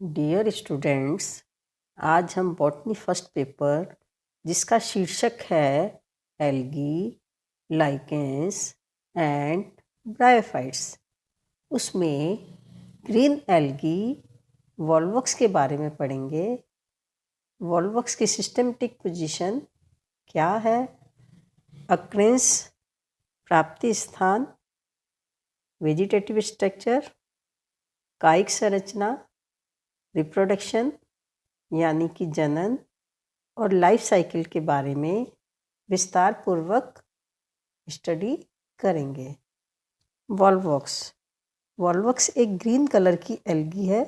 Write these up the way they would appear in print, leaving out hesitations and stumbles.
Dear students, आज हम botany first paper जिसका शीर्षक है एल्गी, लाइकेंस एंड ब्रायोफाइट्स, उसमें ग्रीन एल्गी वॉल्वॉक्स के बारे में पढ़ेंगे। वॉल्वॉक्स की सिस्टमेटिक पोजीशन क्या है, अक्रेंस प्राप्ति स्थान, वेजिटेटिव स्ट्रक्चर, कायिक संरचना, रिप्रोडक्शन यानी कि जनन और लाइफ साइकिल के बारे में विस्तार पूर्वक स्टडी करेंगे। वॉल्वॉक्स एक ग्रीन कलर की एल्गी है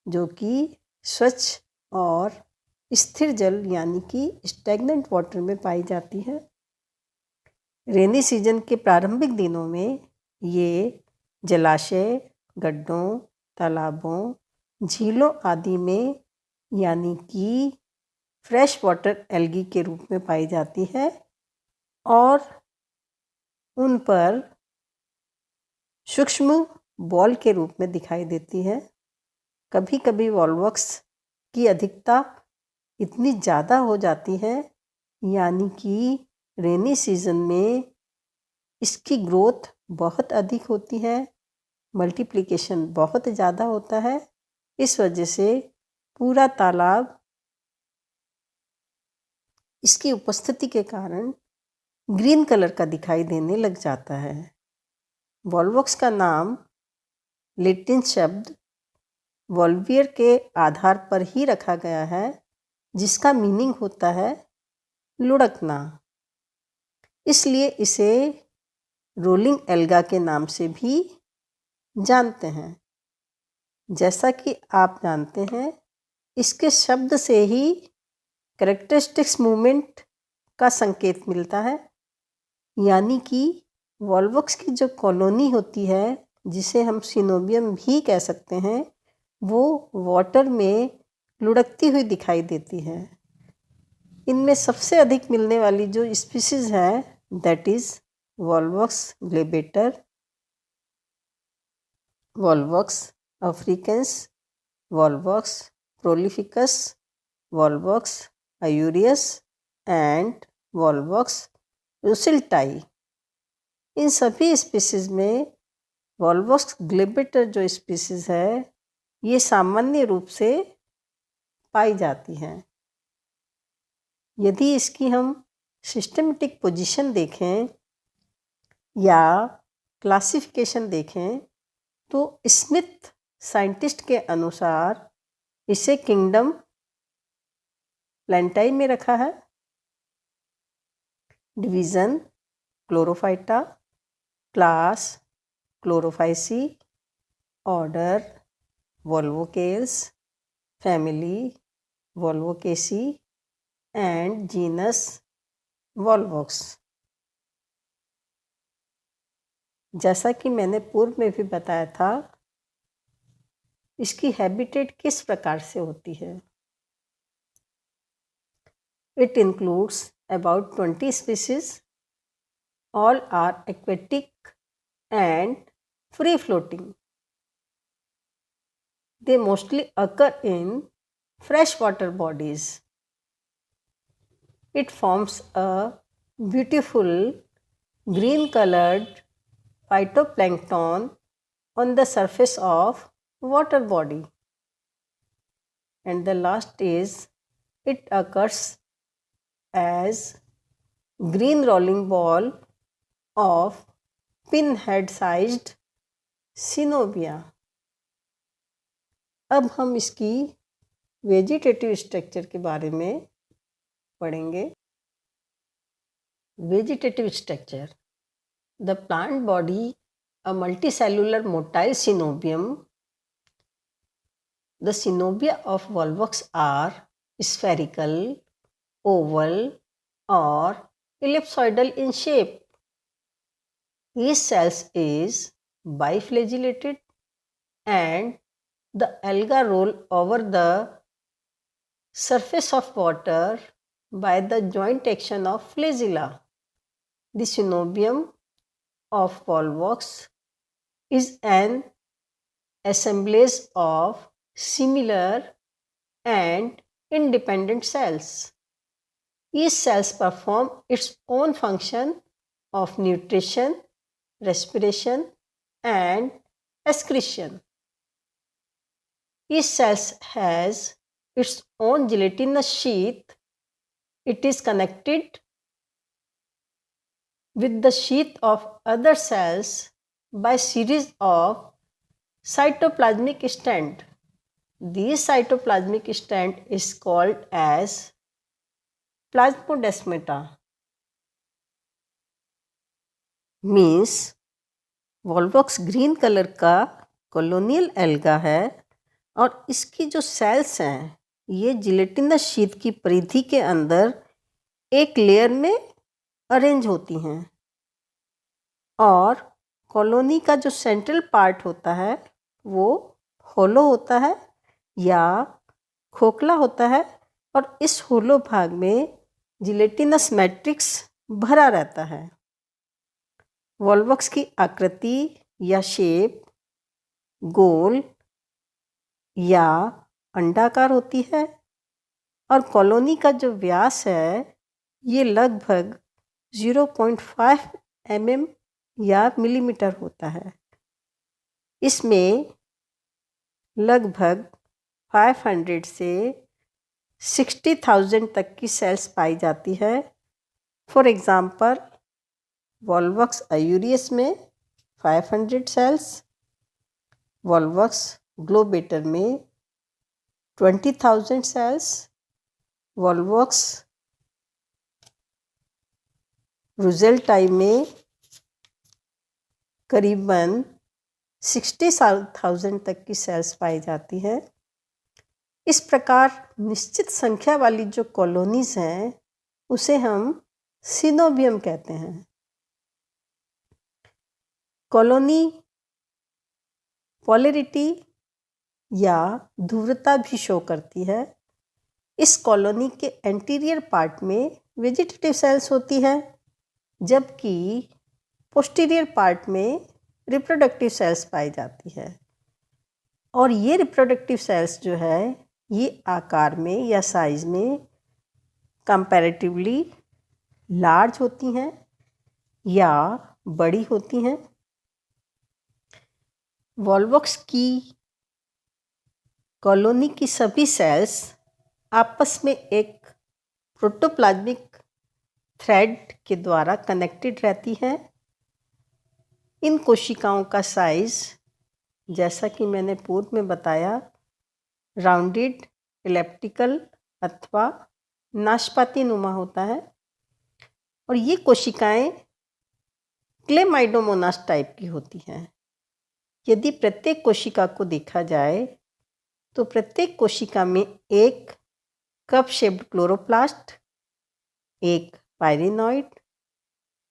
जो कि स्वच्छ और स्थिर जल यानी कि स्टैग्नेंट वाटर में पाई जाती है। रेनी सीजन के प्रारंभिक दिनों में ये जलाशय, गड्ढों, तालाबों, झीलों आदि में यानी कि फ्रेश वाटर एल्गी के रूप में पाई जाती है और उन पर सूक्ष्म बॉल के रूप में दिखाई देती है। कभी कभी वॉल्वॉक्स की अधिकता इतनी ज़्यादा हो जाती है यानी कि रेनी सीजन में इसकी ग्रोथ बहुत अधिक होती है, मल्टीप्लिकेशन बहुत ज़्यादा होता है। इस वजह से पूरा तालाब इसकी उपस्थिति के कारण ग्रीन कलर का दिखाई देने लग जाता है। वॉल्वॉक्स का नाम लैटिन शब्द वॉल्वियर के आधार पर ही रखा गया है, जिसका मीनिंग होता है लुढ़कना। इसलिए इसे रोलिंग एल्गा के नाम से भी जानते हैं। जैसा कि आप जानते हैं, इसके शब्द से ही कैरेक्टरिस्टिक्स मूवमेंट का संकेत मिलता है, यानी कि वॉल्वॉक्स की जो कॉलोनी होती है, जिसे हम सिनोबियम भी कह सकते हैं, वो वाटर में लुढ़कती हुई दिखाई देती है। इनमें सबसे अधिक मिलने वाली जो स्पीसीज है that is Volvox globator, Volvox africanus, Volvox prolificus, Volvox aureus and Volvox rousseletii. इन सभी स्पीसीज में वॉल्वॉक्स ग्लेबेटर जो स्पीसीज है ये सामान्य रूप से पाई जाती हैं। यदि इसकी हम सिस्टमेटिक पोजीशन देखें या क्लासिफिकेशन देखें तो स्मिथ साइंटिस्ट के अनुसार इसे किंगडम प्लेंटाई में रखा है। Division Chlorophyta, class Chlorophyceae, order Volvocales, family Volvocaceae and genus Volvox. जैसा कि मैंने पूर्व में भी बताया था, इसकी हैबिटेट किस प्रकार से होती है। It includes about 20 species. All are aquatic and free floating. They mostly occur in freshwater bodies. It forms a beautiful green colored phytoplankton on the surface of water body. And the last is it occurs as green rolling ball of pinhead sized coenobia. अब हम इसकी vegetative structure के बारे में पढ़ेंगे। Vegetative structure, the plant body a multicellular motile coenobium. The coenobia of Volvox are spherical, oval और ellipsoidal in shape. Each cells is biflagellated and the alga roll over the surface of water by the joint action of flagella. The synobium of Volvox is an assemblage of similar and independent cells. Each cell performs its own function of nutrition, respiration, and excretion. Each cell has its own gelatinous sheath. It is connected with the sheath of other cells by series of cytoplasmic stent. These cytoplasmic stent is called as plasmodesmata. Means Volvox green colour का colonial alga है और इसकी जो sales हैं ये gelatinous sheet की परिधि के अंदर एक लेयर में अरेंज होती हैं और कॉलोनी का जो सेंट्रल पार्ट होता है वो होलो होता है या खोखला होता है और इस होलो भाग में जिलेटिनस मैट्रिक्स भरा रहता है। वॉल्वॉक्स की आकृति या शेप गोल या अंडाकार होती है और कॉलोनी का जो व्यास है ये लगभग 0.5 mm या मिलीमीटर होता है। इसमें लगभग 500 से 60,000 तक की सेल्स पाई जाती है। फॉर एग्ज़ाम्पल वॉल्वॉक्स आयूरियस में 500 सेल्स, वॉल्वॉक्स ग्लोबेटर में 20,000 सेल्स, वॉल्वॉक्स रोज़ेल्टाई में करीबन 60,000 तक की सेल्स पाई जाती हैं। इस प्रकार निश्चित संख्या वाली जो कॉलोनीज हैं उसे हम सिनोबियम कहते हैं। कॉलोनी पोलैरिटी या ध्रुवता भी शो करती है। इस कॉलोनी के एंटीरियर पार्ट में वेजिटेटिव सेल्स होती है जबकि पोस्टीरियर पार्ट में रिप्रोडक्टिव सेल्स पाई जाती है और ये रिप्रोडक्टिव सेल्स जो है ये आकार में या साइज में कंपैरेटिवली लार्ज होती हैं या बड़ी होती हैं। वॉल्वॉक्स की कॉलोनी की सभी सेल्स आपस में एक प्रोटोप्लाज्मिक थ्रेड के द्वारा कनेक्टेड रहती हैं। इन कोशिकाओं का साइज जैसा कि मैंने पूर्व में बताया राउंडेड, एलिप्टिकल अथवा नाशपाती नुमा होता है और ये कोशिकाएं क्लेमाइडोमोनास टाइप की होती हैं। यदि प्रत्येक कोशिका को देखा जाए तो प्रत्येक कोशिका में एक कप शेप्ड क्लोरोप्लास्ट, एक पायरिनॉइड,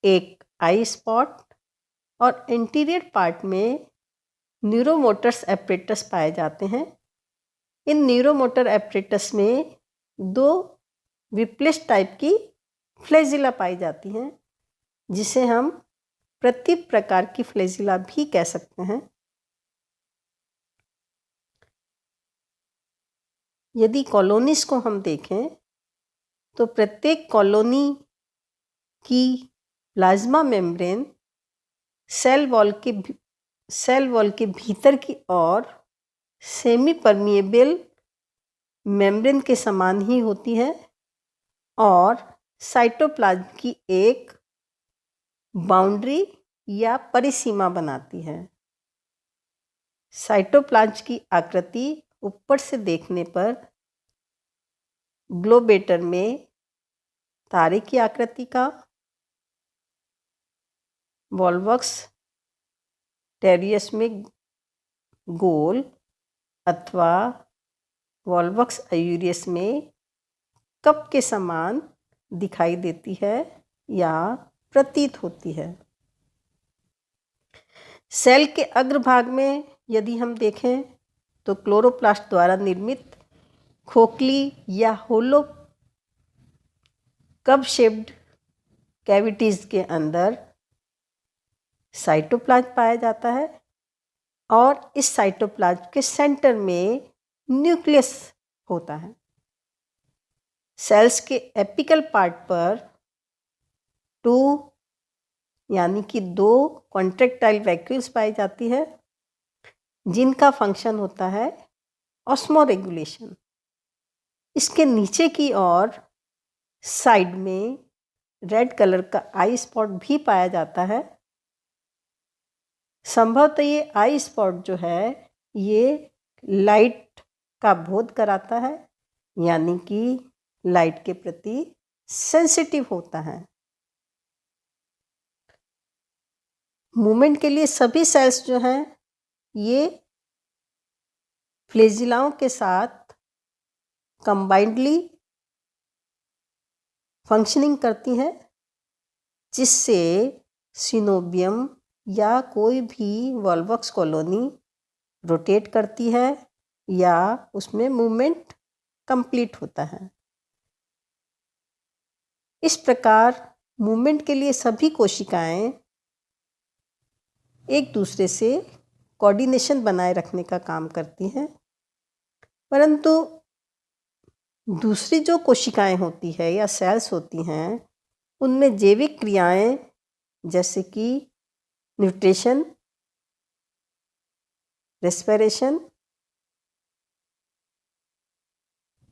एक आई स्पॉट और एंटीरियर पार्ट में न्यूरोमोटर्स एपरेटस पाए जाते हैं। इन न्यूरोमोटर एपरेटस में 2 विप्लेस टाइप की फ्लैजिला पाई जाती हैं जिसे हम प्रति प्रकार की फ्लैजिला भी कह सकते हैं। यदि कॉलोनीज को हम देखें तो प्रत्येक कॉलोनी की प्लाज्मा मेम्ब्रेन सेल वॉल के भीतर की ओर सेमी परमिएबल मेम्ब्रेन के समान ही होती है और साइटोप्लाज्म की एक बाउंड्री या परिसीमा बनाती है। साइटोप्लाज्म की आकृति ऊपर से देखने पर ग्लोबेटर में तारे की आकृति का, वॉल्वॉक्स टेरियस में गोल अथवा वॉल्वॉक्स आयूरियस में कप के समान दिखाई देती है या प्रतीत होती है। सेल के अग्रभाग में यदि हम देखें तो क्लोरोप्लास्ट द्वारा निर्मित खोखली या होलो कप शेप्ड कैविटीज के अंदर साइटोप्लाज्म पाया जाता है और इस साइटोप्लाज्म के सेंटर में न्यूक्लियस होता है। सेल्स के एपिकल पार्ट पर 2 यानी कि 2 कॉन्ट्रैक्टाइल वैक्यूल्स पाई जाती है, जिनका फंक्शन होता है ऑस्मोरेगुलेशन। इसके नीचे की ओर साइड में रेड कलर का आई स्पॉट भी पाया जाता है। संभवतः ये आई स्पॉट जो है ये लाइट का बोध कराता है, यानी कि लाइट के प्रति सेंसिटिव होता है। मूवमेंट के लिए सभी सेल्स जो हैं ये फ्लैजिलाओं के साथ कंबाइंडली फंक्शनिंग करती हैं, जिससे सिनोबियम या कोई भी वॉल्वॉक्स कॉलोनी रोटेट करती है या उसमें मूवमेंट कंप्लीट होता है। इस प्रकार मूवमेंट के लिए सभी कोशिकाएं एक दूसरे से कोऑर्डिनेशन बनाए रखने का काम करती हैं, परंतु दूसरी जो कोशिकाएं होती है या सेल्स होती हैं उनमें जैविक क्रियाएं जैसे कि न्यूट्रिशन, रेस्पिरेशन,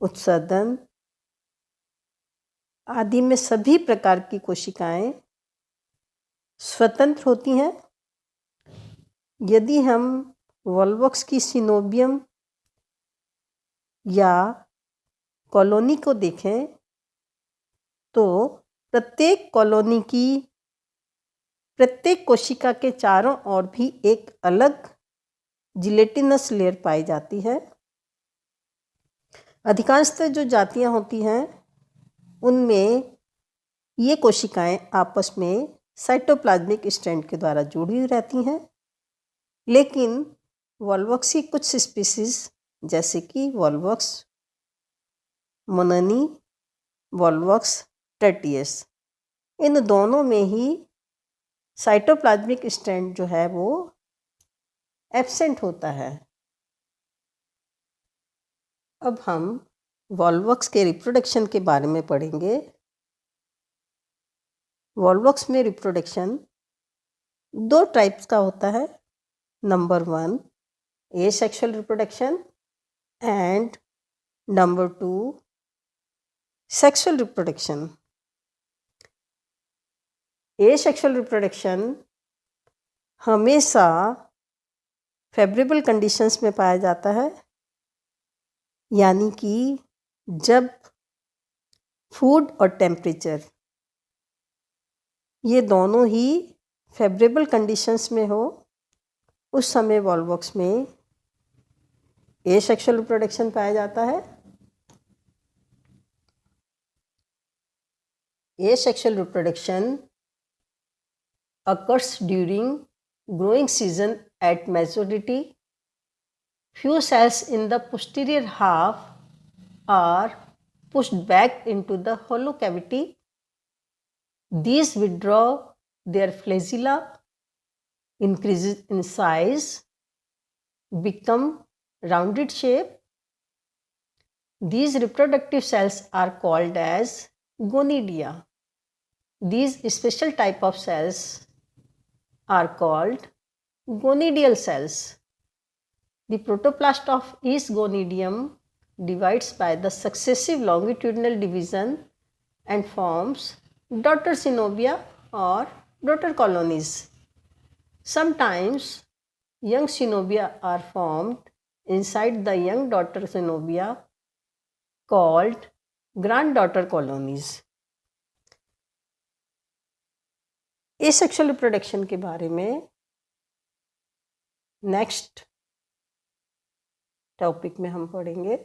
उत्सर्जन आदि में सभी प्रकार की कोशिकाएं स्वतंत्र होती हैं। यदि हम वॉल्वॉक्स की सिनोबियम या कॉलोनी को देखें तो प्रत्येक कॉलोनी की प्रत्येक कोशिका के चारों ओर भी एक अलग जिलेटिनस लेयर पाई जाती है। अधिकांशतः जो जातियां होती हैं उनमें ये कोशिकाएं आपस में साइटोप्लाज्मिक स्ट्रैंड के द्वारा जुड़ी हुई रहती हैं, लेकिन वॉल्वॉक्स की कुछ स्पीसीज जैसे कि वॉल्वॉक्स मोननी, वॉल्वॉक्स टर्टियस, इन दोनों में ही साइटोप्लाज्मिक स्ट्रैंड जो है वो एब्सेंट होता है। अब हम वॉल्वॉक्स के रिप्रोडक्शन के बारे में पढ़ेंगे। वॉल्वॉक्स में रिप्रोडक्शन 2 टाइप्स का होता है। Number 1 asexual reproduction and number 2 sexual reproduction. Asexual reproduction हमेशा फेवरेबल कंडीशंस में पाया जाता है, यानी कि जब फूड और टेम्परेचर ये दोनों ही फेवरेबल कंडीशंस में हो, उस समय वॉल्वॉक्स में एसेक्सुअल रिप्रोडक्शन पाया जाता है। Asexual reproduction occurs during growing season at maturity. Few cells in the posterior half are pushed back into the hollow cavity. These withdraw their flagella, increases in size, become rounded shape. These reproductive cells are called as gonidia. These special type of cells are called gonidial cells. The protoplast of each gonidium divides by the successive longitudinal division and forms daughter synovia or daughter colonies. Sometimes young synovia are formed inside the young daughter synovia called granddaughter colonies. Asexual reproduction के बारे में next topic में हम पढ़ेंगे।